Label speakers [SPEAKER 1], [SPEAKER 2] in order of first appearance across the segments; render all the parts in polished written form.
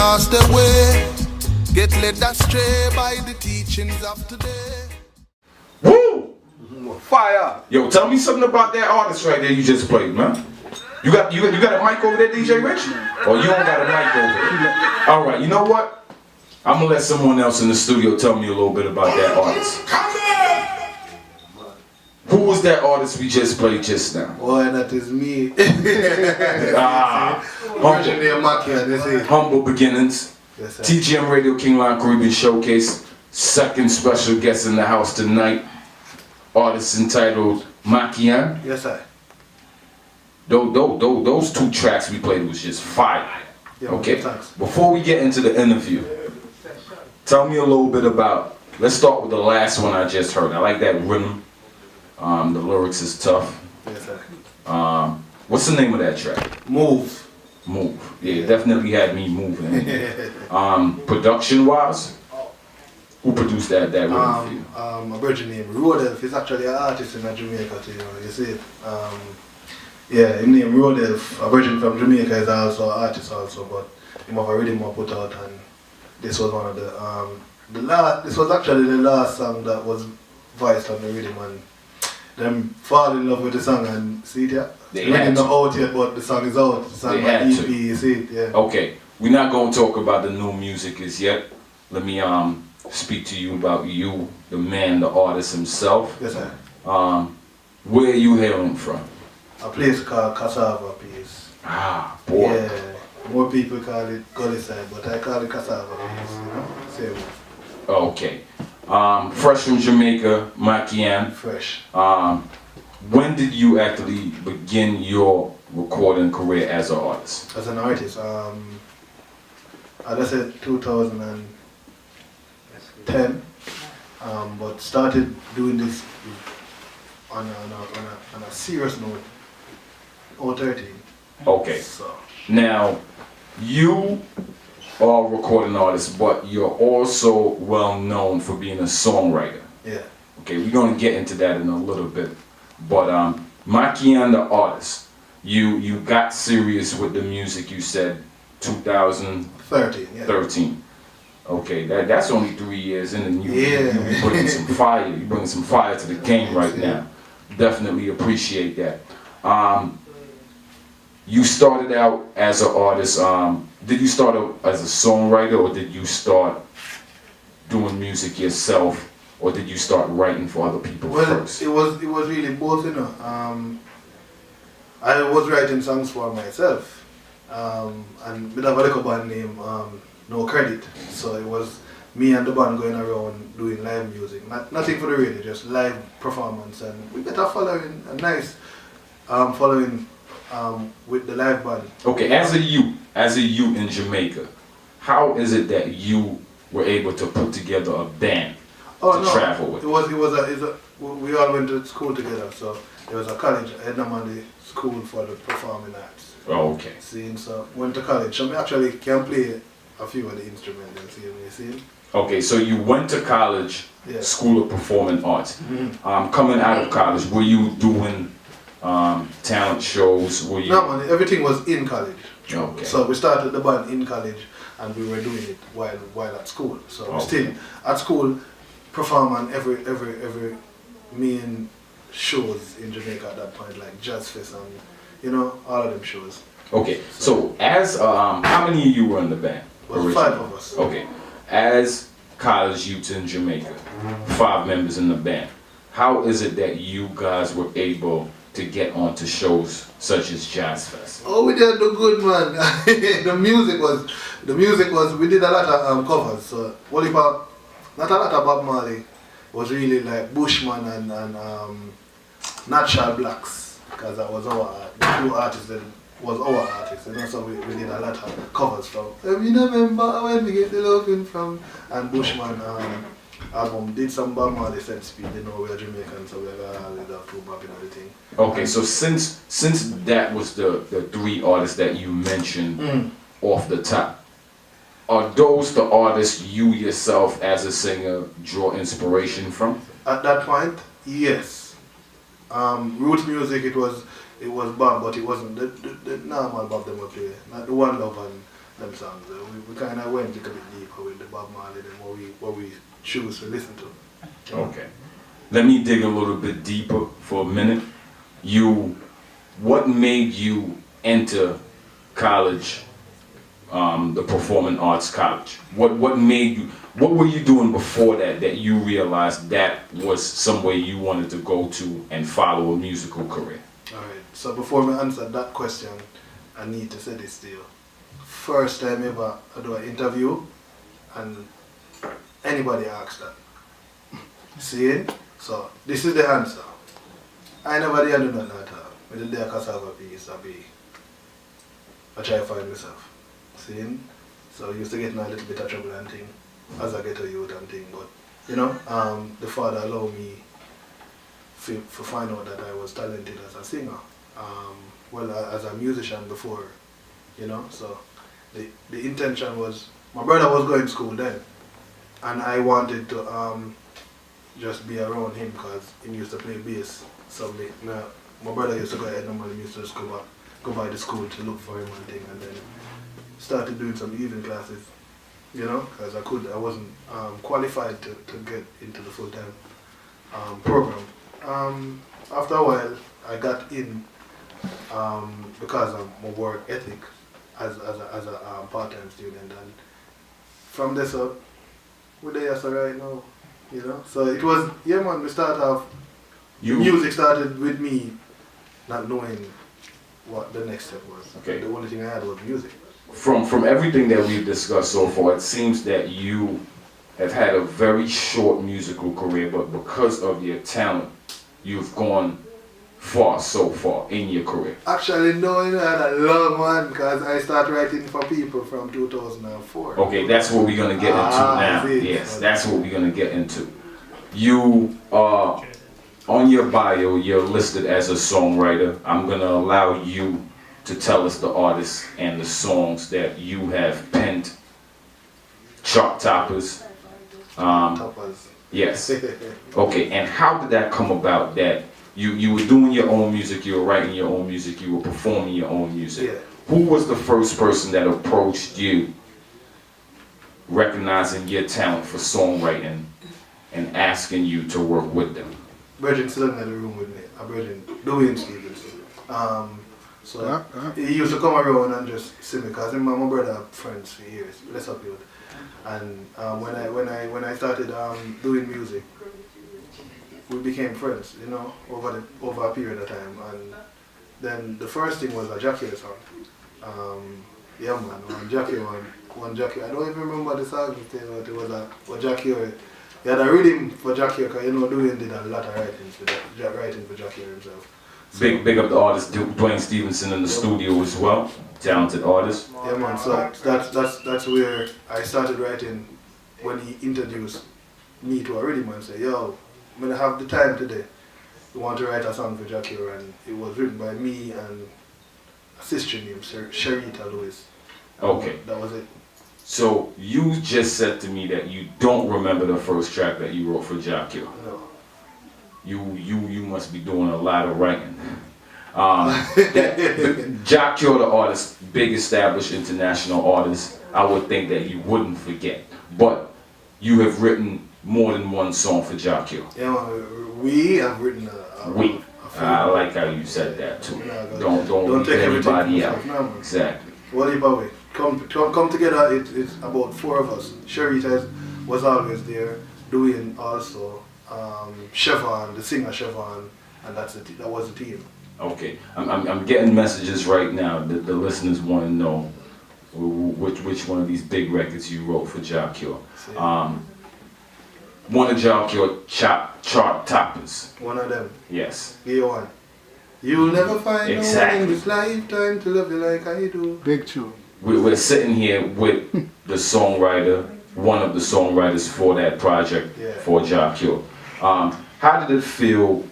[SPEAKER 1] lost their way, get led astray by the teachings of today.
[SPEAKER 2] Woo!
[SPEAKER 3] Fire!
[SPEAKER 2] Yo, tell me something about that artist right there you just played, man. You got a mic over there, DJ Rich? Or you don't got a mic over there? All right, you know what? I'm gonna let someone else in the studio tell me a little bit about that artist. Who was that artist we just played just now?
[SPEAKER 3] Boy, that is me.
[SPEAKER 2] Humble. Humble beginnings.
[SPEAKER 3] Yes, sir.
[SPEAKER 2] TGM Radio King Line Caribbean Showcase. Second special guest in the house tonight. Artist entitled Mackeehan.
[SPEAKER 3] Yes, sir.
[SPEAKER 2] Those two tracks we played was just fire.
[SPEAKER 3] Yeah,
[SPEAKER 2] okay.
[SPEAKER 3] Thanks.
[SPEAKER 2] Before we get into the interview, tell me a little bit about. Let's start with the last one I just heard. I like that rhythm. The lyrics is tough.
[SPEAKER 3] Yes, sir.
[SPEAKER 2] What's the name of that track?
[SPEAKER 3] Move.
[SPEAKER 2] Move. Yeah, it definitely had me moving. Production wise, who produced that rhythm for you?
[SPEAKER 3] A virgin named Rodolph. He's actually an artist in Jamaica too, you see it. Yeah, his name Rodolph, a virgin from Jamaica, is also an artist also, but him have a rhythm I put out, and this was one of this was actually the last song that was voiced on the rhythm, and them fall in love with the song and see it, yeah? The rhythm not out yet, but the song is out. The song by EP, you see it, yeah.
[SPEAKER 2] Okay, we're not going to talk about the new music as yet. Let me speak to you about you, the man, the artist himself.
[SPEAKER 3] Yes, sir.
[SPEAKER 2] Where are you hailing from?
[SPEAKER 3] A place called Cassava Piece.
[SPEAKER 2] Ah, boy.
[SPEAKER 3] Yeah, more people call it Gully Side, but I call it Cassava Piece, you know? Same.
[SPEAKER 2] Okay. Fresh from Jamaica, Mackeehan.
[SPEAKER 3] Fresh.
[SPEAKER 2] When did you actually begin your recording career as an artist?
[SPEAKER 3] As an artist, I said 2010, but started doing this on a serious note, 2013.
[SPEAKER 2] Okay.
[SPEAKER 3] So.
[SPEAKER 2] Now, you are a recording artist, but you're also well known for being a songwriter.
[SPEAKER 3] Yeah.
[SPEAKER 2] Okay, we're gonna get into that in a little bit. But Mackeehan, the artist, you got serious with the music. You said 2013.
[SPEAKER 3] Yeah.
[SPEAKER 2] Okay, that's only 3 years in, and you be bringing some fire. You bringing some fire to the game right now. Definitely appreciate that. You started out as an artist. Did you start out as a songwriter, or did you start doing music yourself? Or did you start writing for other people first?
[SPEAKER 3] It was really both, you know. I was writing songs for myself, and we have a little band named No Credit. So it was me and the band going around doing live music, nothing for the radio, just live performance, and we got a following, a nice following with the live band.
[SPEAKER 2] Okay, as a youth in Jamaica, how is it that you were able to put together a band? Travel with. We all went to school together, so there was a college, Edna School for the Performing Arts. Oh, okay.
[SPEAKER 3] See, so went to college. So I actually can play a few of the instruments, you see.
[SPEAKER 2] Okay, so you went to college, School of Performing Arts. Mm-hmm. Coming out of college, were you doing talent shows? Were you?
[SPEAKER 3] No, man, everything was in college.
[SPEAKER 2] Okay.
[SPEAKER 3] So we started the band in college, and we were doing it while at school. So we're still at school. Perform on every main shows in Jamaica at that point, like K.L.C.S and all of them shows.
[SPEAKER 2] Okay, so as how many of you were in the band?
[SPEAKER 3] Well, 5 of us.
[SPEAKER 2] Okay, as college youths in Jamaica, 5 members in the band. How is it that you guys were able to get onto shows such as K.L.C.S?
[SPEAKER 3] Oh, we did the good, man. the music was. We did a lot of covers. So not a lot of Bob Marley, was really like Bushman and Natural Blacks, because that was the 2 artists that was our artists, so we did a lot of covers from you remember when we get the loving from, and Bushman album did some Bob Marley Set Speed, we are Jamaican, so we always have to Bob and everything.
[SPEAKER 2] Okay, so since that was the 3 artists that you mentioned off the top, are those the artists you yourself as a singer draw inspiration from?
[SPEAKER 3] At that point, yes. Roots music, it was Bob, but it wasn't the normal Bob that we play. Not the One Love them songs. We kind of went a little bit deeper with the Bob Marley and what we choose to listen to.
[SPEAKER 2] Okay. Let me dig a little bit deeper for a minute. What made you enter college, the Performing Arts College? What were you doing before that you realized that was somewhere you wanted to go to and follow a musical career?
[SPEAKER 3] Alright, so before I answer that question, I need to say this to you. First time ever I do an interview and anybody asks that. See? So this is the answer. I never did do nothing at all. I did a cassava piece, I try to find myself. See? So I used to get in a little bit of trouble and thing as I get a youth and thing, but you know, the father allowed me to find out that I was talented as a singer. As a musician before, you know, so the intention was, my brother was going to school then, and I wanted to just be around him because he used to play bass. So my brother used to go ahead normally used to just go by the school to look for him and thing, and then started doing some evening classes, you know, because I wasn't qualified to get into the full-time program. After a while, I got in because of my work ethic as a part-time student, and from this up, we're there right now, you know. So it was, yeah man, we started off, music started with me not knowing what the next step was.
[SPEAKER 2] Okay.
[SPEAKER 3] The only thing I had was music.
[SPEAKER 2] From everything that we've discussed so far, it seems that you have had a very short musical career, but because of your talent, you've gone so far in your career.
[SPEAKER 3] Actually, no, you know, I had a long one because I started writing for people from 2004.
[SPEAKER 2] Okay, that's what we're going to get into now. Yes, that's what we're going to get into. You are, on your bio, you're listed as a songwriter. I'm going to allow you to tell us the artists and the songs that you have penned. Chart toppers.
[SPEAKER 3] Toppers.
[SPEAKER 2] Yes. Okay, and how did that come about that you were doing your own music, you were writing your own music, you were performing your own music?
[SPEAKER 3] Yeah.
[SPEAKER 2] Who was the first person that approached you, recognizing your talent for songwriting and asking you to work with them?
[SPEAKER 3] Virgin still in the room with me. Virgin Dwayne Stevenson. He used to come around and just see me because him and my brother are friends for years. Let's up you. And when I started doing music, we became friends, you know, over a period of time. And then the first thing was a Jackie song. Yeah man, one Jackie. I don't even remember the song, but it was a Jackie. He had a rhythm for Jackie because, you know, Dwayne did a lot of writing for Jackie himself. So,
[SPEAKER 2] big up the artist Dwayne Stevenson in the studio as well. Talented artist.
[SPEAKER 3] Yeah man, so that's where I started writing when he introduced me to a rhythm and said, yo, I'm gonna have the time today. You want to write a song for Jackie, and it was written by me and a sister named Sharita Lewis.
[SPEAKER 2] Okay.
[SPEAKER 3] That was it.
[SPEAKER 2] So you just said to me that you don't remember the first track that you wrote for Jackie.
[SPEAKER 3] No.
[SPEAKER 2] You must be doing a lot of writing. Jackie, the artist, big established international artist, I would think that you wouldn't forget. But you have written more than one song for Jackie.
[SPEAKER 3] Yeah, we have written
[SPEAKER 2] I like how you said that too.
[SPEAKER 3] No,
[SPEAKER 2] don't
[SPEAKER 3] take
[SPEAKER 2] anybody out.
[SPEAKER 3] No,
[SPEAKER 2] Exactly.
[SPEAKER 3] What about we come together? It's about four of us. Sharita was always there, doing also. Chevron, the singer Chevron, and that was the team.
[SPEAKER 2] Okay, I'm getting messages right now that the listeners want to know which one of these big records you wrote for Jackie. One of Jackie chart toppers.
[SPEAKER 3] One of them.
[SPEAKER 2] Yes.
[SPEAKER 3] Give you one. You'll never find no one in this lifetime to love you like I do.
[SPEAKER 4] Big tune.
[SPEAKER 2] We're sitting here with the songwriter, one of the songwriters for that project, for Jackie. How did it feel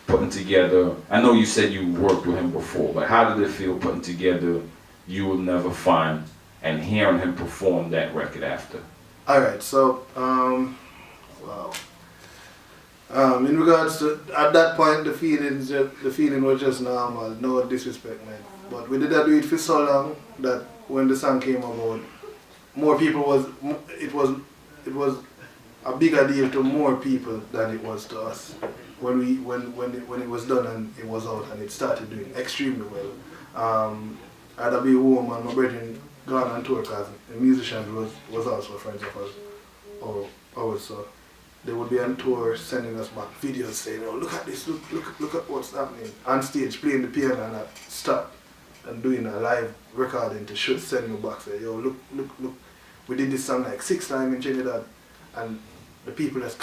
[SPEAKER 2] putting together, I know you said you worked with him before, but how did it feel putting together You Will Never Find and hearing him perform that record after?
[SPEAKER 3] Alright, so, wow. In regards to, at that point, the feeling was just normal, no disrespect, man. But we didn't do it for so long that when the song came about, more people it was a bigger deal to more people than it was to us. When it was done and it was out and it started doing extremely well. I'd be home and my brethren gone on tour because the musicians was also friends of us, or ours, so they would be on tour sending us back videos saying, oh, look at this, look at what's happening. On stage playing the piano and I stop and doing a live recording to send me back, say, yo, look, we did this song like 6 times in Trinidad and the people just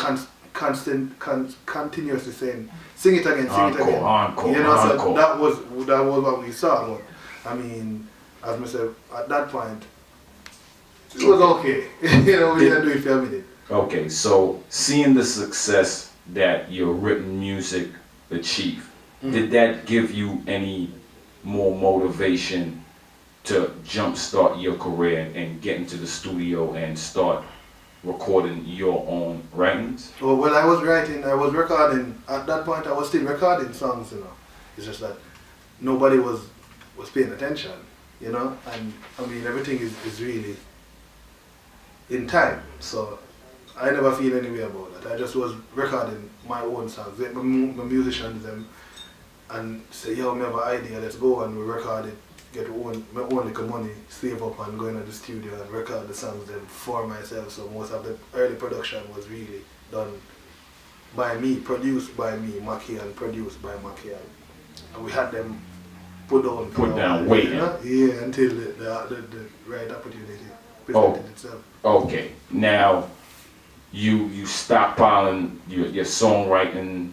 [SPEAKER 3] continuously saying, sing it again, sing it again.
[SPEAKER 2] Encore,
[SPEAKER 3] you know,
[SPEAKER 2] encore.
[SPEAKER 3] So that was what we saw. But I mean, as I said, at that point, it was okay. You know, we didn't do it for a minute.
[SPEAKER 2] Okay, so seeing the success that your written music achieved, did that give you any more motivation to jumpstart your career and get into the studio and start recording your own writings?
[SPEAKER 3] Oh, well, I was recording, at that point I was still recording songs, you know. It's just that nobody was paying attention, you know, and I mean everything is really in time, so I never feel any way about that. I just was recording my own songs, my musicians them, and say, yo, we have an idea, let's go, and we record it, get my own little money, save up and go into the studio and record the songs them for myself. So most of the early production was really done by me, produced by me, Mackeehan, produced by Mackeehan. And we had them put down
[SPEAKER 2] waiting.
[SPEAKER 3] You know? Yeah, until the right opportunity presented itself.
[SPEAKER 2] Okay, now you stockpiling your songwriting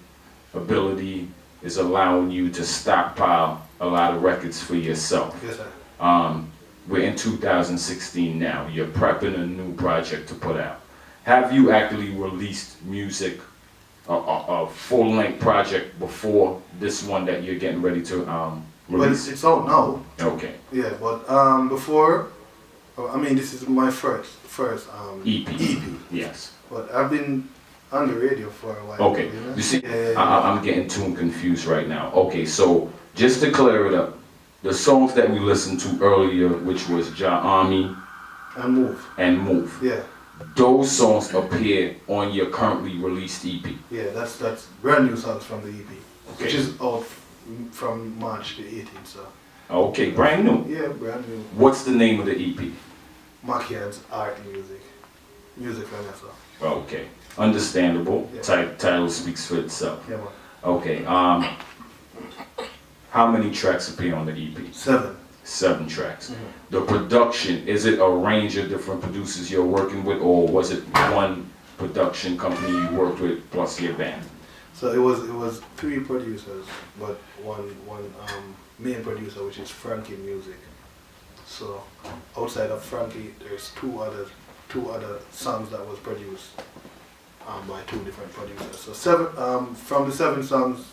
[SPEAKER 2] ability is allowing you to stockpile a lot of records for yourself.
[SPEAKER 3] Yes, sir.
[SPEAKER 2] We're in 2016 now. You're prepping a new project to put out. Have you actually released music, a full-length project before this one that you're getting ready to release?
[SPEAKER 3] Well, it's out now.
[SPEAKER 2] Okay.
[SPEAKER 3] Yeah, but before, I mean, this is my first
[SPEAKER 2] EP.
[SPEAKER 3] EP.
[SPEAKER 2] Yes.
[SPEAKER 3] But I've been on the radio for a while.
[SPEAKER 2] Okay.
[SPEAKER 3] You know?
[SPEAKER 2] You see,
[SPEAKER 3] yeah.
[SPEAKER 2] I'm getting too confused right now. Okay, so just to clear it up, the songs that we listened to earlier, which was Ja Army
[SPEAKER 3] and Move. Yeah.
[SPEAKER 2] Those songs appear on your currently released EP.
[SPEAKER 3] Yeah, that's brand new songs from the EP,
[SPEAKER 2] Okay.
[SPEAKER 3] which is out from March the 18th. So.
[SPEAKER 2] Okay, brand new.
[SPEAKER 3] Yeah, brand new.
[SPEAKER 2] What's the name of the EP?
[SPEAKER 3] Mackeehan's Art and Music from myself.
[SPEAKER 2] Okay, understandable.
[SPEAKER 3] Yeah.
[SPEAKER 2] Title speaks for itself.
[SPEAKER 3] Yeah, man.
[SPEAKER 2] Okay, how many tracks appear on the EP?
[SPEAKER 3] 7.
[SPEAKER 2] 7 tracks. The production, is it a range of different producers you're working with, or was it one production company you worked with plus your band?
[SPEAKER 3] So it was 3 producers, but one main producer, which is Frankie Music. So outside of Frankie, there's two other songs that was produced by 2 different producers. So 7 from the 7 songs,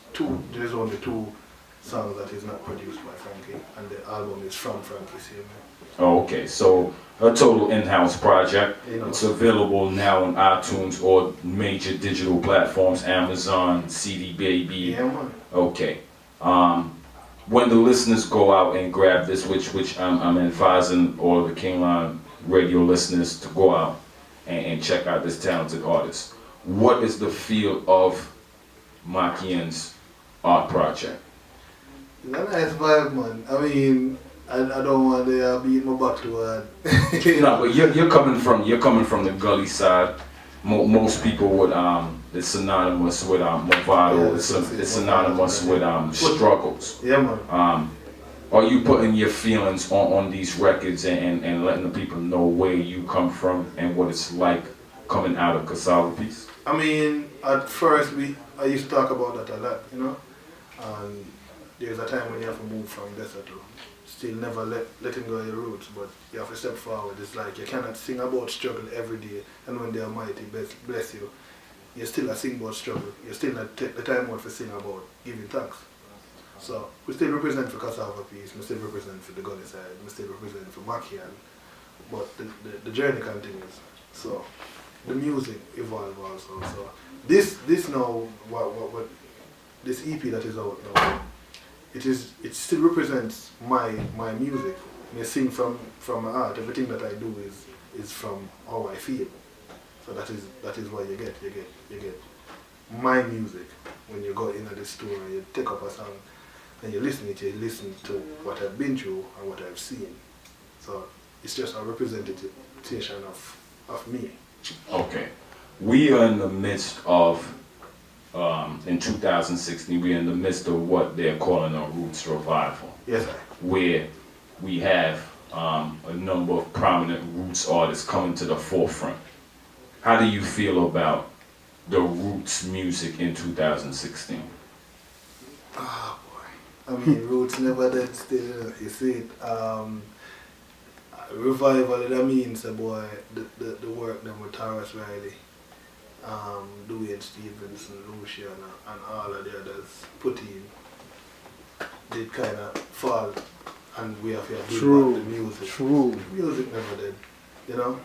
[SPEAKER 3] there's only 2 songs that is not produced by Frankie, and the album is from Frankie.
[SPEAKER 2] Oh, okay, so a total in-house project.
[SPEAKER 3] You know.
[SPEAKER 2] It's available now on iTunes or major digital platforms, Amazon, CD Baby.
[SPEAKER 3] Yeah, man.
[SPEAKER 2] Okay. When the listeners go out and grab this, which I'm advising all of the Kingline radio listeners to go out and check out this talented artist, what is the feel of Mackeehan's art project?
[SPEAKER 3] It's a nice vibe, man. I mean, I don't want to beat my back too hard.
[SPEAKER 2] No, but you're coming from the gully side. Most people would it's synonymous with Movado.
[SPEAKER 3] Yeah,
[SPEAKER 2] it's synonymous with struggles.
[SPEAKER 3] Yeah, man.
[SPEAKER 2] Are you putting your feelings on these records and letting the people know where you come from and what it's like coming out of K.L.C.S?
[SPEAKER 3] I mean, at first I used to talk about that a lot, you know. And there's a time when you have to move from desert to still never letting go of your roots, but you have to step forward. It's like you cannot sing about struggle every day, and when the Almighty bless you, you still sing about struggle. You still not take the time out to sing about giving thanks. So we still represent for K.S.S, we still represent for the Gully side, we still represent for Mackeehan, but the journey continues. So the music evolved also. So this now what this EP that is out now, it still represents my music. I sing from my heart. Everything that I do is from how I feel. So that is what you get my music. When you go into the store and you take up a song and you listen to what I've been through and what I've seen. So it's just a representation of me.
[SPEAKER 2] Okay. We are in the midst of, in 2016, we're in the midst of what they're calling a roots revival.
[SPEAKER 3] Yes, sir.
[SPEAKER 2] Where we have a number of prominent roots artists coming to the forefront. How do you feel about the roots music in 2016?
[SPEAKER 3] Oh boy. I mean, roots never dead still, you see it. Revival, that means, boy, the work them with Taurus Riley, Dwayne Stevenson, Lucian, and all of the others put in, did kind of fall, and we have to do the music. True. The music never did, you know?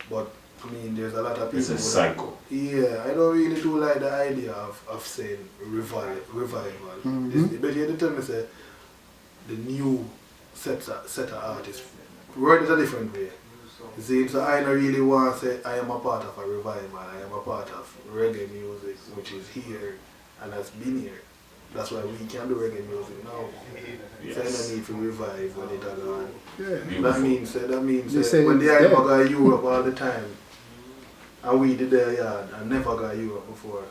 [SPEAKER 3] But, I mean, there's a lot of people.
[SPEAKER 2] It's a cycle.
[SPEAKER 3] Yeah, I don't really do like the idea of saying revival. But you tell me, say, the new set of artists. Word is a different way. You see, so I don't really want to say I am a part of a revival. I am a part of reggae music, which is here and has been here. That's why we can do reggae music now. Yes. So I don't need to revive when it's gone. Yeah. That means when the I go to Europe all the time, and we did their yard and never got Europe before,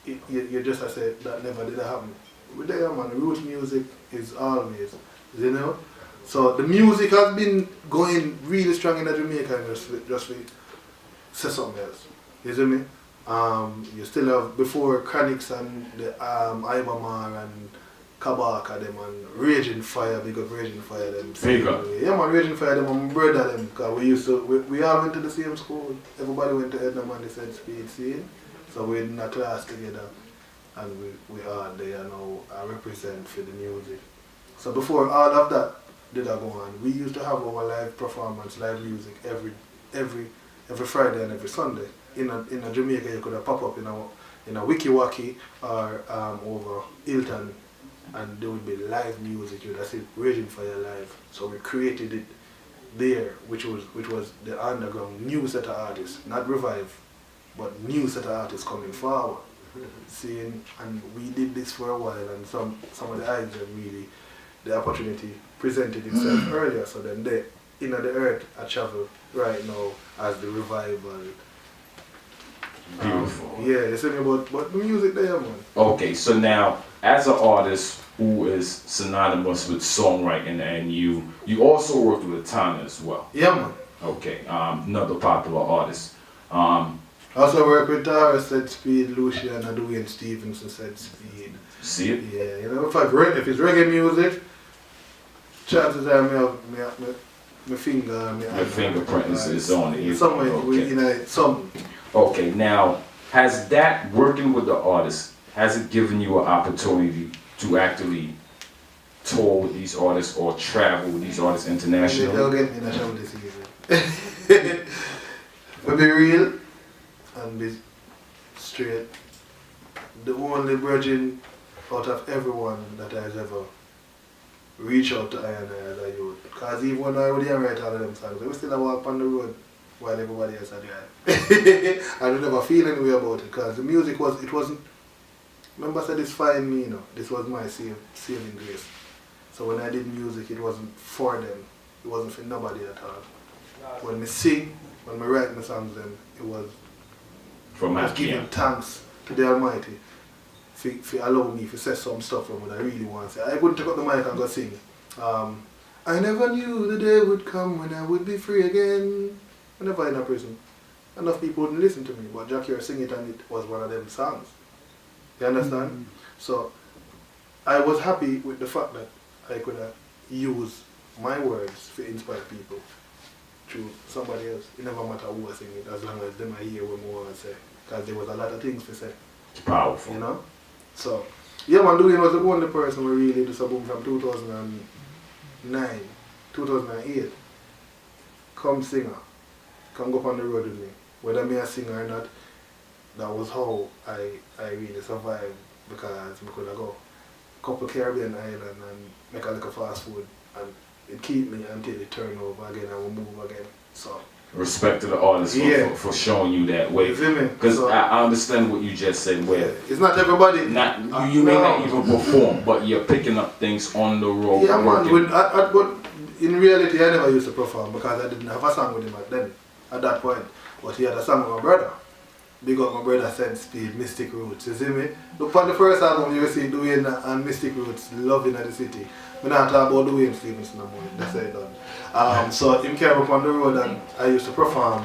[SPEAKER 3] you just say that never did happen. With there, man, root music is always, you know. So the music has been going really strong in Jamaica, and just say something else. You see me? You still have before Chronics and the Ibamar and Kabaka them and Raging Fire, big up Raging Fire them. Yeah man, Raging Fire them and my brother them, because we all went to the same school. Everybody went to Edna and they said speed scene. So we're in a class together and we are there now. I represent for the music. So before all of that did I go on, we used to have our live performance, live music every Friday and every Sunday. In a Jamaica, you could have pop up in a Wiki Waki or over Hilton, and there would be live music. You would see Raging Fire live. So we created it there, which was the underground new set of artists, not revive, but new set of artists coming forward. Seeing, and we did this for a while, and some of the eyes that really the opportunity presented itself earlier. So then the earth I travel right now as the revival.
[SPEAKER 2] Beautiful.
[SPEAKER 3] Yeah, you see me about the music there, man.
[SPEAKER 2] Okay, so now as an artist who is synonymous with songwriting, and you also worked with Tana as well.
[SPEAKER 3] Yeah, man.
[SPEAKER 2] Okay, another popular artist.
[SPEAKER 3] I also work with Tara, Said Speed, Lucian, and Dwayne Stevenson, Said Speed.
[SPEAKER 2] See it?
[SPEAKER 3] Yeah, you know, if it's reggae music, chances are my finger,
[SPEAKER 2] my fingerprint is on it.
[SPEAKER 3] Somewhere,
[SPEAKER 2] okay.
[SPEAKER 3] Something.
[SPEAKER 2] Okay, now, has that, working with the artists, has it given you an opportunity to actually tour with these artists or travel with these artists internationally?
[SPEAKER 3] They'll get me in a show this season. To be real and be straight, the only virgin out of everyone that has ever reached out to I and I as a youth. Because even when I would write all of them songs, we still walk on the road while everybody else had drive. I don't never feel any way about it, because the music wasn't, remember I said it's fine me, you know, this was my saving grace. So when I did music, it wasn't for them, it wasn't for nobody at all. When I sing, when I write my songs, then it was
[SPEAKER 2] from
[SPEAKER 3] giving thanks to the Almighty for allow me to say some stuff from what I really want to say. I wouldn't take up the mic and go sing. I never knew the day would come when I would be free again. Whenever in a prison, enough people wouldn't listen to me, but Jackie sing it and it was one of them songs. You understand? Mm-hmm. So I was happy with the fact that I could use my words to inspire people through somebody else. It never matter who was singing it, as long as them I hear what more I say. Because there was a lot of things to say.
[SPEAKER 2] It's powerful.
[SPEAKER 3] You know? So, yeah man, Dwayne was the only person who really did boom from 2009, 2008. Come singer. Come go up on the road with me. whether me a singer or not, that was how I really survived, because I could go a couple Caribbean island and make a little fast food, and it keep me until it turn over again and we move again. So
[SPEAKER 2] respect to the artist for showing you that way. Because so, I understand what you just said. Where
[SPEAKER 3] it's not everybody.
[SPEAKER 2] You may not even perform, but you're picking up things on the road.
[SPEAKER 3] Yeah, man. But in reality, I never used to perform because I didn't have a song with him at that point. But he had a song with my brother. Big up my brother Said Speed, Mystic Roots. You see me? Look on the first album you see Dwayne and Mystic Roots, Loving at the City. We not talk about Dwayne Stevenson no more. That's how it done. So him came up on the road and I used to perform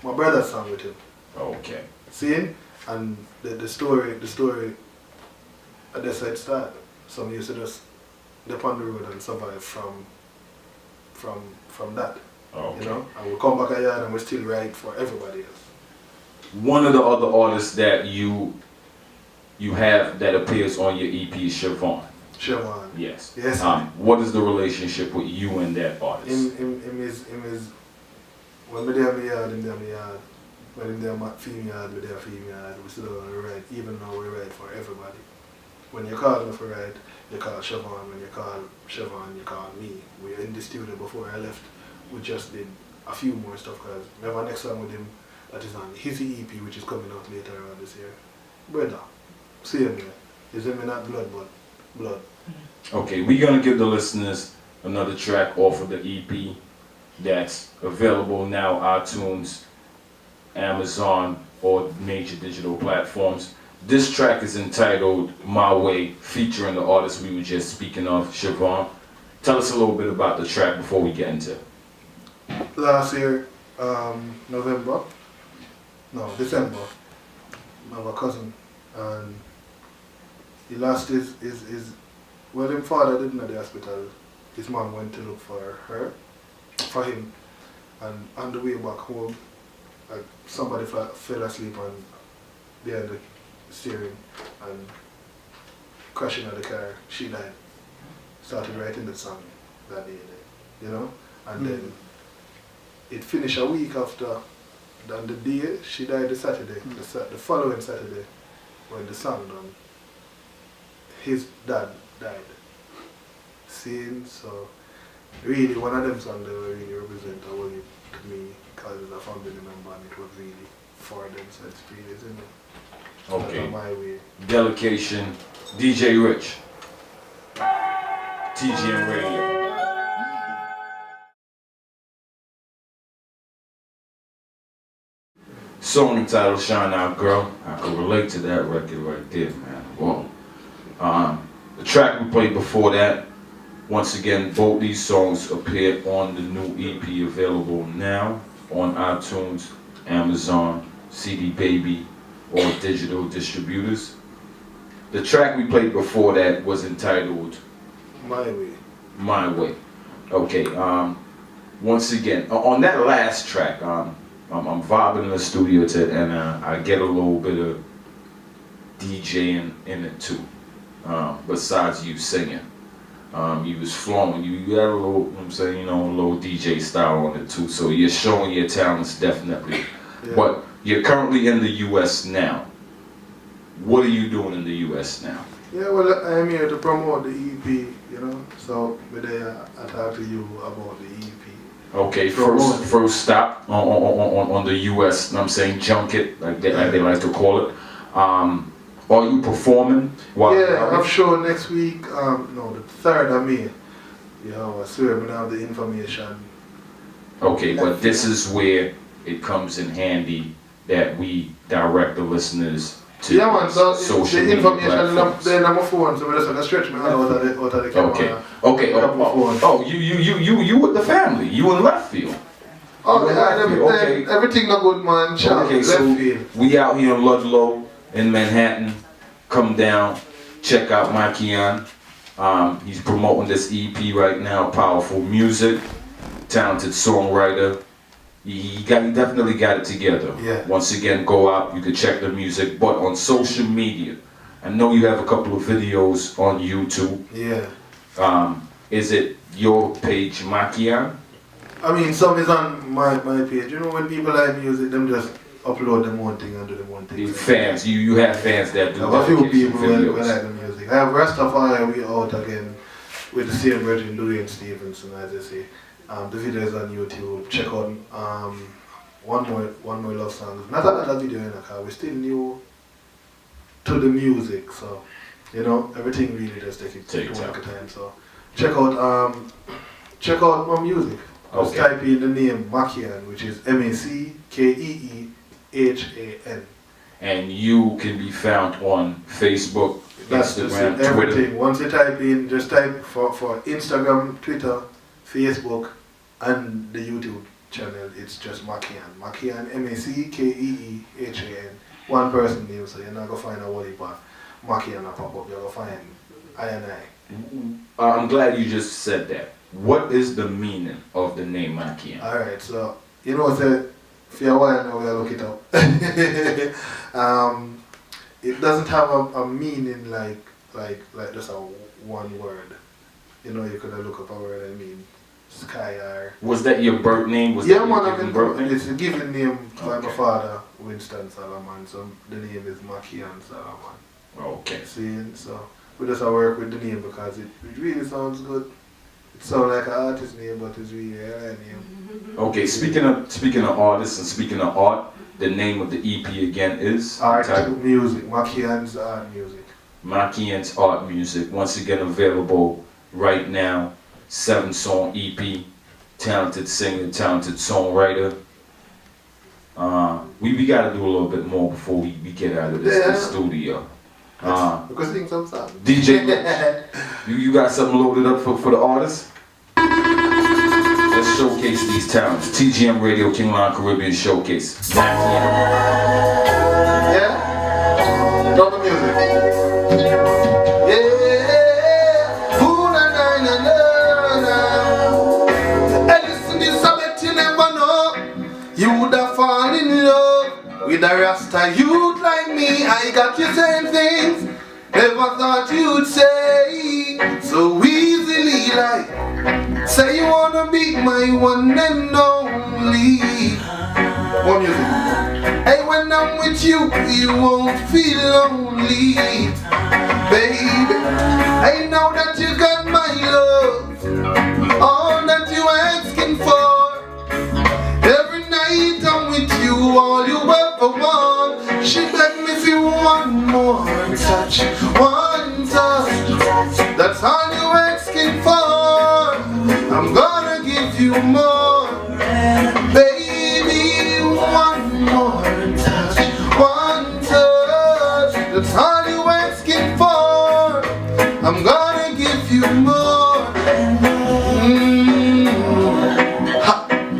[SPEAKER 3] my brother's song with him.
[SPEAKER 2] Okay.
[SPEAKER 3] See? And the story that's how it started. So I used to just dip on the road and survive from that.
[SPEAKER 2] Okay.
[SPEAKER 3] You know? And we come back a yard and we still write for everybody else.
[SPEAKER 2] One of the other artists that you have that appears on your EP is Siobhan.
[SPEAKER 3] Siobhan.
[SPEAKER 2] Yes.
[SPEAKER 3] Yes.
[SPEAKER 2] What is the relationship with you and that artist?
[SPEAKER 3] Him is when we there in my yard, him there in my yard. When him there in my film yard, we there film yard. We still don't write, even though we write for everybody. When you call me for write, you call Siobhan. When you call Siobhan, you call me. We were in the studio before I left. We just did a few more stuff because we have our next song with him that is on his EP, which is coming out later on this year. Brother, see him there. Is him not blood, but blood.
[SPEAKER 2] Okay, we're gonna give the listeners another track off of the EP that's available now, iTunes, Amazon, or major digital platforms. This track is entitled My Way, featuring the artist we were just speaking of, Siobhan. Tell us a little bit about the track before we get into it.
[SPEAKER 3] Last year, December, I have a cousin, and he lost his father didn't at the hospital. His mom went to look for him, and on the way back home, like somebody fell asleep behind the steering and crashing out the car. She died. Started writing the song that day, you know, and then it finished a week after. On the day she died, the Saturday, the following Saturday, when the song done, his dad died. Seeing, so really one of them songs that really represent a way to me because it's a family member and it was really for them, so it's really, isn't it?
[SPEAKER 2] Okay.
[SPEAKER 3] My way.
[SPEAKER 2] Delegation, DJ Rich, TGM Radio. Song entitled Shine Out Girl. I could relate to that record right there, man. Whoa. The track we played before that, once again, both these songs appear on the new EP available now on iTunes, Amazon, CD Baby, or digital distributors. The track we played before that was entitled
[SPEAKER 3] My Way.
[SPEAKER 2] My Way. Okay. Once again, on that last track, I'm vibing in the studio and I get a little bit of DJing in it too. Besides you singing, you was flowing. You had a little, I'm saying, a little DJ style on it too. So you're showing your talents definitely. Yeah. But you're currently in the U.S. now. What are you doing in the U.S. now?
[SPEAKER 3] Yeah, well, I'm here to promote the EP, So I talk to you about the EP.
[SPEAKER 2] Okay, first stop on the U.S. I'm saying junket, like they like to call it. Are you performing?
[SPEAKER 3] Yeah, I have show next week. The 3rd of May. I swear we don't have the information.
[SPEAKER 2] Okay, but this is where it comes in handy that we direct the listeners to social
[SPEAKER 3] the information
[SPEAKER 2] platforms.
[SPEAKER 3] Then I'm a phone, so I just stretch my hand out of the camera.
[SPEAKER 2] Okay. You with the family. You in left field.
[SPEAKER 3] Okay, everything not good, man.
[SPEAKER 2] Okay, so we out here in Ludlow, in Manhattan. Come down, check out Mackeehan. He's promoting this EP right now. Powerful music, talented songwriter. He definitely got it together.
[SPEAKER 3] Yeah.
[SPEAKER 2] Once again, go out. You can check the music, but on social media, I know you have a couple of videos on YouTube.
[SPEAKER 3] Yeah.
[SPEAKER 2] Is it your page Mackeehan?
[SPEAKER 3] I mean, some is on my page. You know, when people like music, them just upload them one thing and do them one thing.
[SPEAKER 2] The fans, you have fans that do.
[SPEAKER 3] I have a few people who like the music. I have Rastafari, we out again with the same version, Dwayne Stevenson, as I say. The video is on YouTube. Check out one more love song. Not another video in the car. We're still new to the music, so you know everything really does take time. So check out my music. Just type in the name Mackeehan, which is Mackeehan.
[SPEAKER 2] And you can be found on Facebook, Instagram,
[SPEAKER 3] everything.
[SPEAKER 2] Twitter.
[SPEAKER 3] Once you type in, just type for Instagram, Twitter, Facebook, and the YouTube channel. It's just Mackeehan. Mackeehan, Mackeehan. One person name, so you're not gonna find a whole heap of Mackeehan pop up. You're gonna find I and I.
[SPEAKER 2] I'm glad you just said that. What is the meaning of the name Mackeehan?
[SPEAKER 3] Alright, so you know what if you're a while now we'll look it up. It doesn't have a meaning like just a one word. You know, you could look up a word, I mean sky or
[SPEAKER 2] was that your birth name?
[SPEAKER 3] It's a given name by my father, Winston Solomon, so the name is Mackeehan Solomon.
[SPEAKER 2] Okay.
[SPEAKER 3] See, so we just work with the name because it really sounds good. It sounds like an artist name, but it's really a name.
[SPEAKER 2] Okay, speaking of artists and speaking of art, the name of the EP again is
[SPEAKER 3] Art Music, Mackeehan's Art Music.
[SPEAKER 2] Mackeehan's Art Music, once again available right now. 7-song EP, talented singer, talented songwriter. We gotta do a little bit more before we get out of this studio.
[SPEAKER 3] Because sing some songs.
[SPEAKER 2] DJ, you got something loaded up for the artists? Let's showcase these talents. TGM Radio, King Lion Caribbean Showcase. Mackeehan.
[SPEAKER 3] Yeah? Drop the music. Yeah. Ooh, na na na na na. Hey, listen, this I bet you never know. You would have fallen in love with a Rasta youth like me. I got you saying things never thought you'd say so easily, like say you wanna be my one and only. More music. Hey, when I'm with you, you won't feel lonely, baby. I know that you got my love, all that you asking for. Every night I'm with you, all you ever want. She begged me for one more touch, one touch. That's all you asking for. I'm gonna give you more, baby. One more touch, one touch. That's all you asking for. I'm gonna give you more.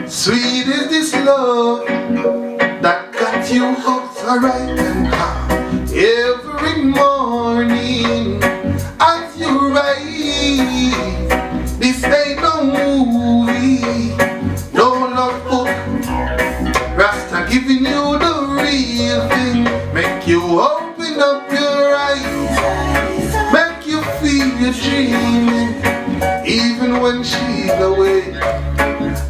[SPEAKER 3] Sweet is this love that got you hooked right and high. Every morning as you rise, this ain't no movie, no love book. Rasta giving you the real thing, make you open up your eyes, make you feel you're dreaming, even when she's away.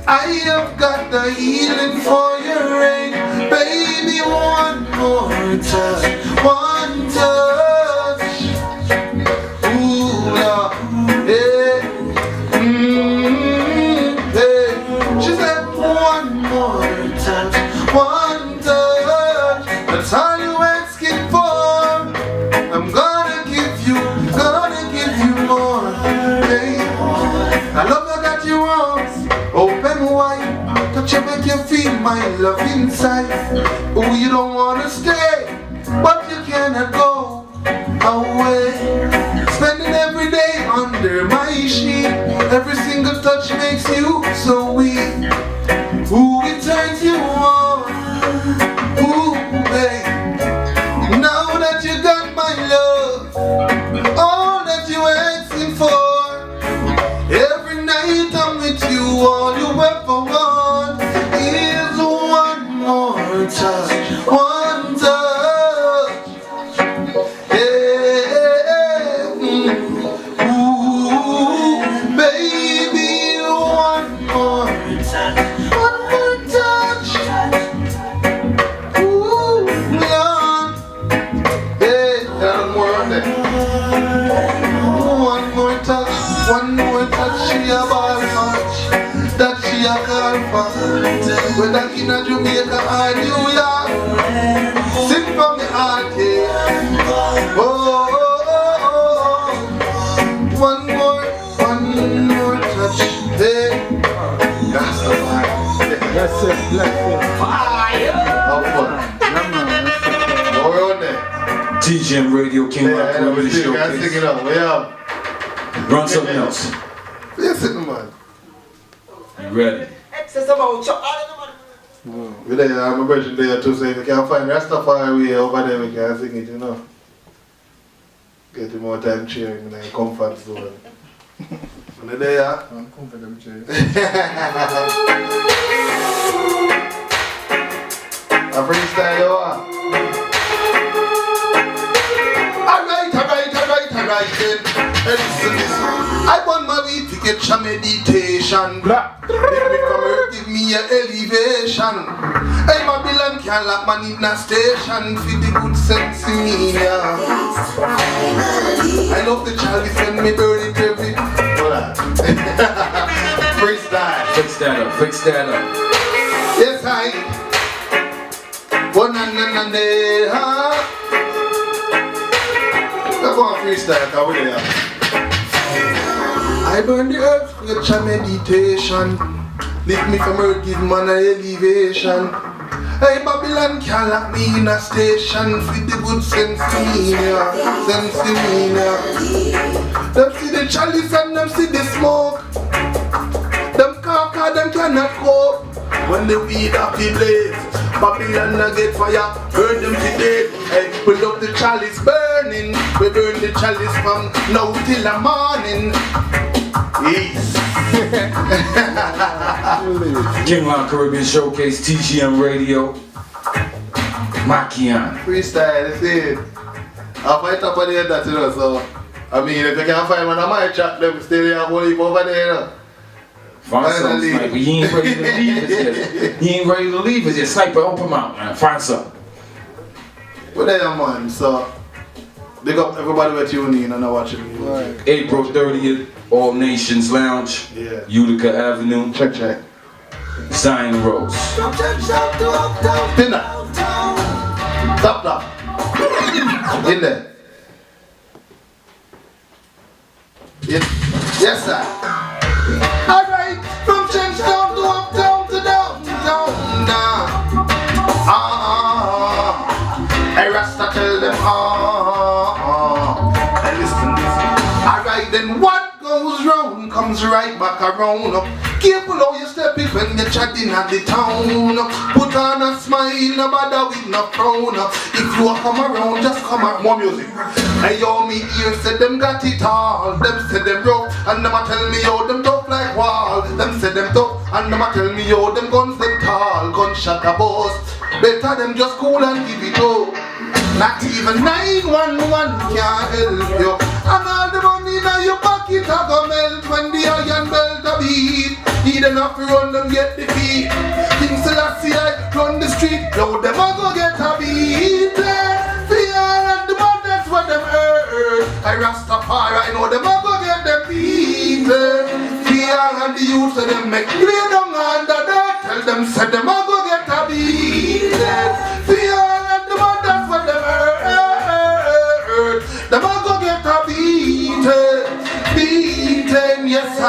[SPEAKER 3] I have got the healing for your rain, baby. One more touch, one touch. Ooh, Lord, hey, hey. She said one more touch, one touch. That's all you asking for. I'm gonna give you more, hey. I love that you want. Open wide, touch you make you feel my love inside. Oh, you don't wanna stay, but you cannot go away. Spending every day under my sheet. Every single touch makes you so weak. Ooh, it turns you on. Ooh, babe. Now that you got my love, all that you asking for. Every night I'm with you, all you ever want is one more touch, one touch. Yeah, ooh, baby, one more touch, that she a ball much, that she a call for. Whether in a Jamaica or New York, sing from the heart, yeah. One more touch, hey. That's the fire.
[SPEAKER 4] That's it,
[SPEAKER 3] Fire! How fun. We're on there.
[SPEAKER 2] TGM Radio King Rock Comedy Show.
[SPEAKER 3] Guys, sing it up. We have.
[SPEAKER 2] Run something else.
[SPEAKER 3] Yes, it, man.
[SPEAKER 2] You ready?
[SPEAKER 3] We're there, I'm a version there too, so if you can't find Rastafari over there, we can sing it, you know. Get him more time cheering in the comfort zone. And there,
[SPEAKER 4] I'm comfortable cheering.
[SPEAKER 3] A freestyle, you are. Alright then. Listen this. I want my weed to get your meditation. Make me from earth, give me your elevation. Hey, Babylon can't lock man in a station. Feel the good sense in me, yeah. I love the chalice when me burn it every. Hold on. Freestyle.
[SPEAKER 2] Fix that up, fix that up.
[SPEAKER 3] Yes, I. One and go on freestyle, cause we're there. I burn the earth with your meditation. Lift me from earth, give man an elevation. Hey, Babylon can't lock me in a station. With the good sense to me, yeah. Sense to me, yeah. Them see the chalice and them see the smoke. Them carca, them cannot cope. When the weed up the blaze, Babylon a get fire, burn them to death. Hey, we love the chalice burning. We burn the chalice from now till the morning. Yes.
[SPEAKER 2] King Rock Caribbean Showcase, TGM Radio. Mackeehan.
[SPEAKER 3] Freestyle, that's it. I'll fight up on the end that, you know, so I mean, if you can't find one of my chat, them still there, whole heap over there, you know.
[SPEAKER 2] Find some sniper. He ain't ready to leave us yet. He ain't ready to leave us yet. Sniper, help him out, man. Find some.
[SPEAKER 3] Well, there, man. So, big up everybody who tuning in and watching me.
[SPEAKER 4] Right.
[SPEAKER 2] April 30th, All Nations Lounge.
[SPEAKER 3] Yeah.
[SPEAKER 2] Utica Avenue.
[SPEAKER 3] Check.
[SPEAKER 2] Zion Rose.
[SPEAKER 3] Dinner. Stop. In there. Yes, sir. Alright, from Trenchtown to uptown to downtown now. I Rasta tell them and listen this. Alright then, what goes round comes right back around. Careful how you step it when you're chatting at the town. Put on a smile, no bother with no frown. If you come around, just come out. More music. Hey yo, me ear said them got it all. Them said them rough, and them a tell me yo, them tough like wall. Them said them tough, and them a tell me yo, them guns them tall. Gunshot a bust. Better them just cool and give it up. Not even 911 can help you. And all the money in your pocket a go melt when the iron belt a beat. Need enough to run them get the feet. King Selassie I run the street. Now them a go get a beat. Fear and the man that's what them hurt. I Rastafari I know them a go get them beat. Fear and the youth of them make lay down under that. Tell them say them a go get a beat. Fear and the man that's what them hurt. Them a go get a beat. Beaten, yes I.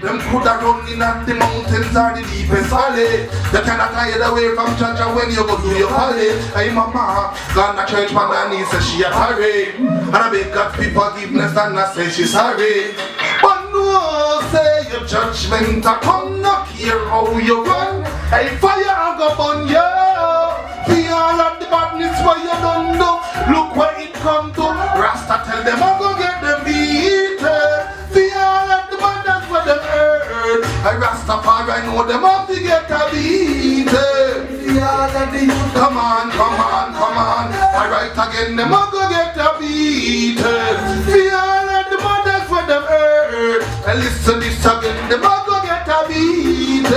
[SPEAKER 3] Them coulda run in at the mountains or the deepest valley. They cannot hide away from church when you go to your valley. Hey mama, gone to church man and he says she a sorry. And I beg God for forgiveness and I say she's sorry. But no, say your judgment a come knock here how you run. Hey fire a go burn you. See all of the badness where you done do. Look where it come to. Rasta tell them I go get them beat. See all of the badness where them hurt. I Rastafari know them have to get a beat. See all of the youth. Come on. Alright again them a go get a beat. See all of the badness where them hurt. And listen this again them a go get a beat.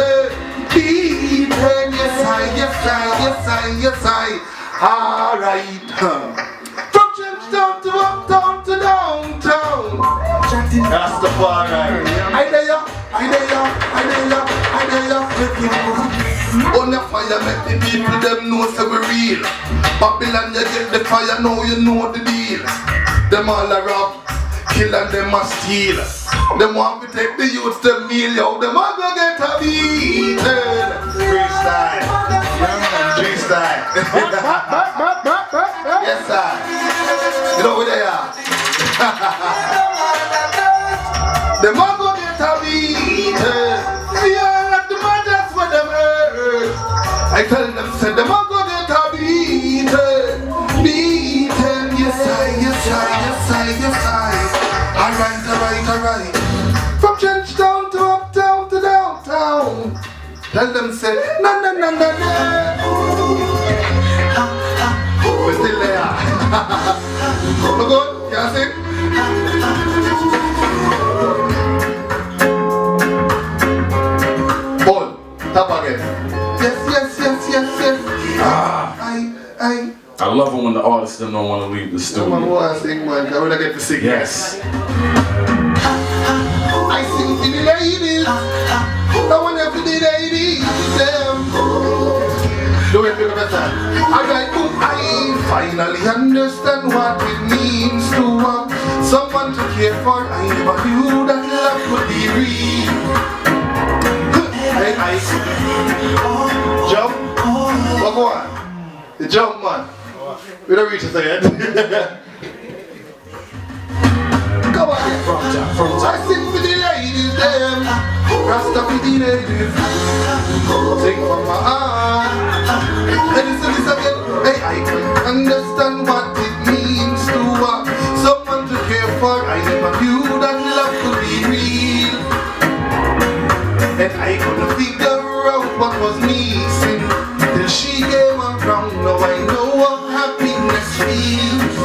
[SPEAKER 3] Beaten, yes I. Alright. From Trenchtown to uptown to downtown. That's the far right. I there ya, I there ya, I there ya, I there ya. On the fire make the people them know say we real. Babylon you get the fire now you know the deal. Them all a rob, kill and them a steal. Them want to take the youths them meal yo. Them all go get a beaten. Freestyle, freestyle. Yes sir. You know who they are. Them all go get a beaten. We are at the mothers for them hurt. I tell them, say them all go get a beaten. Beaten, yes I, yes I, yes I, yes I. Alright, alright, alright. From Trenchtown to uptown to downtown. Tell them, say, na na na na na. We're still there. No good, can't sing. Ball, tap again. Yes, yes, yes, yes, yes.
[SPEAKER 2] I love it when the artists don't want to leave the studio.
[SPEAKER 3] Someone want to sing, man. I want to get to sing.
[SPEAKER 2] Yes.
[SPEAKER 3] I sing to the ladies. I want to the ladies. Them. Do it better. Alright, I finally understand what it means to want someone to care for. I never knew that love could be real. Hey, I jump. What go on? The jump, man. We don't reach it yet. Come on, from I sing for the ladies, them. Rasta for the ladies. Sing from my heart. And listen this again. Hey, I can understand what it means to want someone to care for. I never knew that love could be real. And I couldn't figure out what was missing till she came around. Now I know what happiness feels.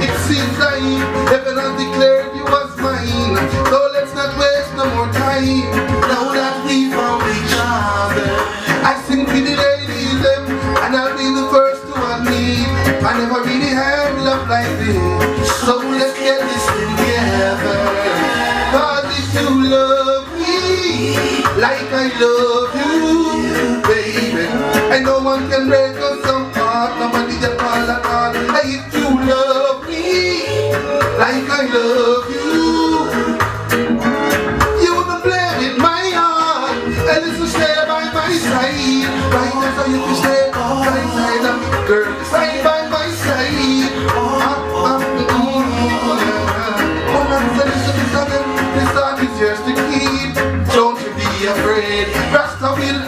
[SPEAKER 3] It seems like heaven has declared you as mine. So let's not waste no more time. Now that we found each other, I sing for the ladies them, and I'll be the first to admit I never really had love like this. So let's get this together. Cause if you love me like I love you, baby, and no one can break us apart. Nobody can call at all. If you love me like I love you, you wanna play with my heart and listen, stay by my side. Right now, so you can stay by my side, girl, stay by my side. This heart is yours to keep. Don't you be afraid. Rasta will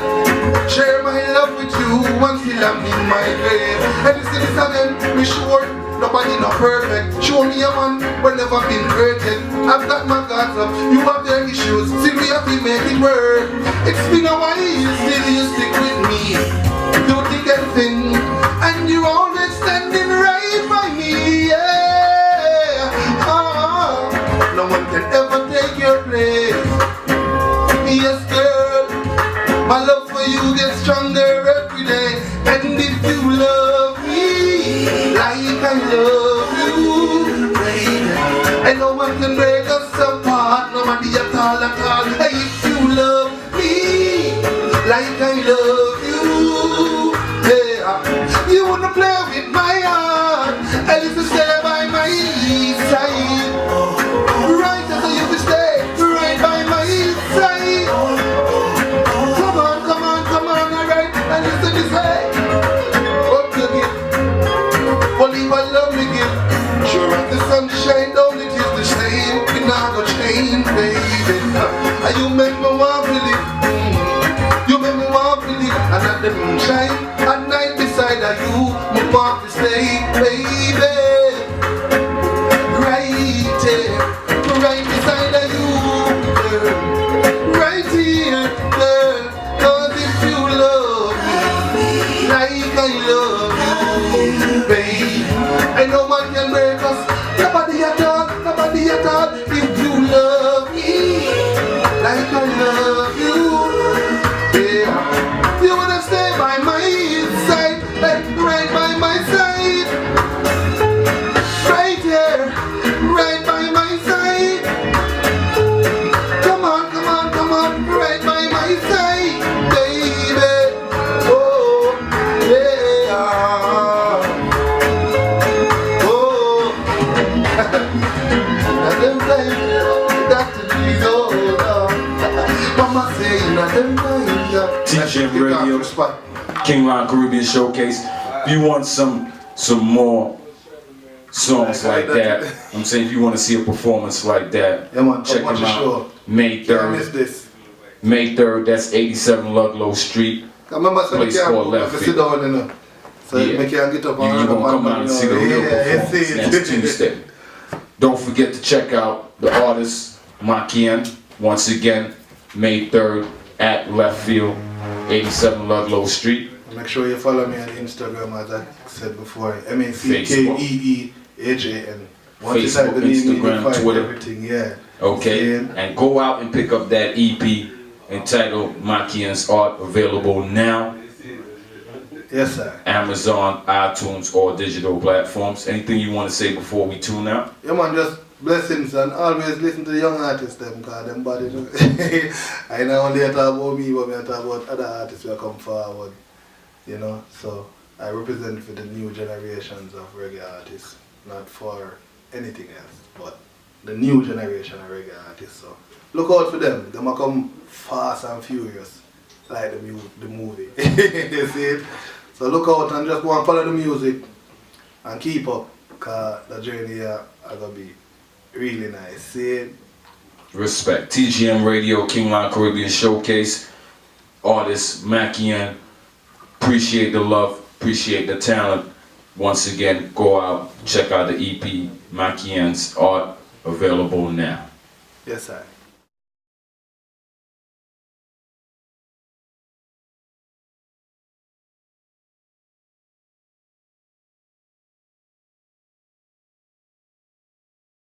[SPEAKER 3] share my love with you until I'm in my grave. And this is again, be sure nobody not perfect. Show me a man who never been hurted. I've got my guards up, you have their issues. Still we have to make it work. It's been a while, still you stick with me. Do thick and thin, and you're always standing right by me. Yeah. No one can ever take your place. Yes, girl, my love for you gets stronger every day. And if you love me like I love you, baby, and no one can break us apart, nobody at all at all. Hey, if you love me like I love you, yeah, you wanna play with my heart, and if you stay by my side, right as I used to stay, right by my side. Come on, come on, come on, alright, and listen to say, what you give, only one love me give. Sure as the sun shine down, it is the same. We not gonna change, baby. And you make me want to live. You make me want to live. And at the moonshine, at night beside of you, me want to stay, baby. Right here, right beside of you, girl. Right here, girl. Cause if you love me like I love you, baby, and no one can break us. Nobody at all, nobody at all. If you love me like I love you, yeah, you wanna stay by my side, right by my side, right here, right by my side. Dr. G's all Mama saying that them mind
[SPEAKER 2] TGM Radio, Kingline Caribbean Showcase. If you want some more songs like that, I'm saying if you want to see a performance like that, check them out. May 3rd. May 3rd, that's 87 Ludlow Street. Place called Left Field.
[SPEAKER 3] So yeah. Make you get up
[SPEAKER 2] You're going to come out and see the real performance next Tuesday. Don't forget to check out the artist, Mackeehan, once again, May 3rd at Left Field, 87 Ludlow Street.
[SPEAKER 3] Make sure you follow me on Instagram, as I said before, Mackeehan.
[SPEAKER 2] Facebook, Instagram, Twitter.
[SPEAKER 3] Everything, yeah.
[SPEAKER 2] Okay, and go out and pick up that EP entitled Mackeehan's Art, available now.
[SPEAKER 3] Yes, sir.
[SPEAKER 2] Amazon, iTunes, or digital platforms. Anything you want to say before we tune out?
[SPEAKER 3] Yeah, man, just blessings and always listen to the young artists, them, because them body. I not only talk about me, but I talk about other artists who come forward, you know. So I represent for the new generations of reggae artists, not for anything else, but the new generation of reggae artists. So look out for them. They might come fast and furious, like the movie. You see it? So look out and just go and follow the music and keep up, because the journey here is going to be really nice. See it?
[SPEAKER 2] Respect. TGM Radio, Kingline Caribbean Showcase, artist Mackeehan. Appreciate the love, appreciate the talent. Once again, go out, check out the EP, Mackeehan's Art, available now.
[SPEAKER 3] Yes, sir.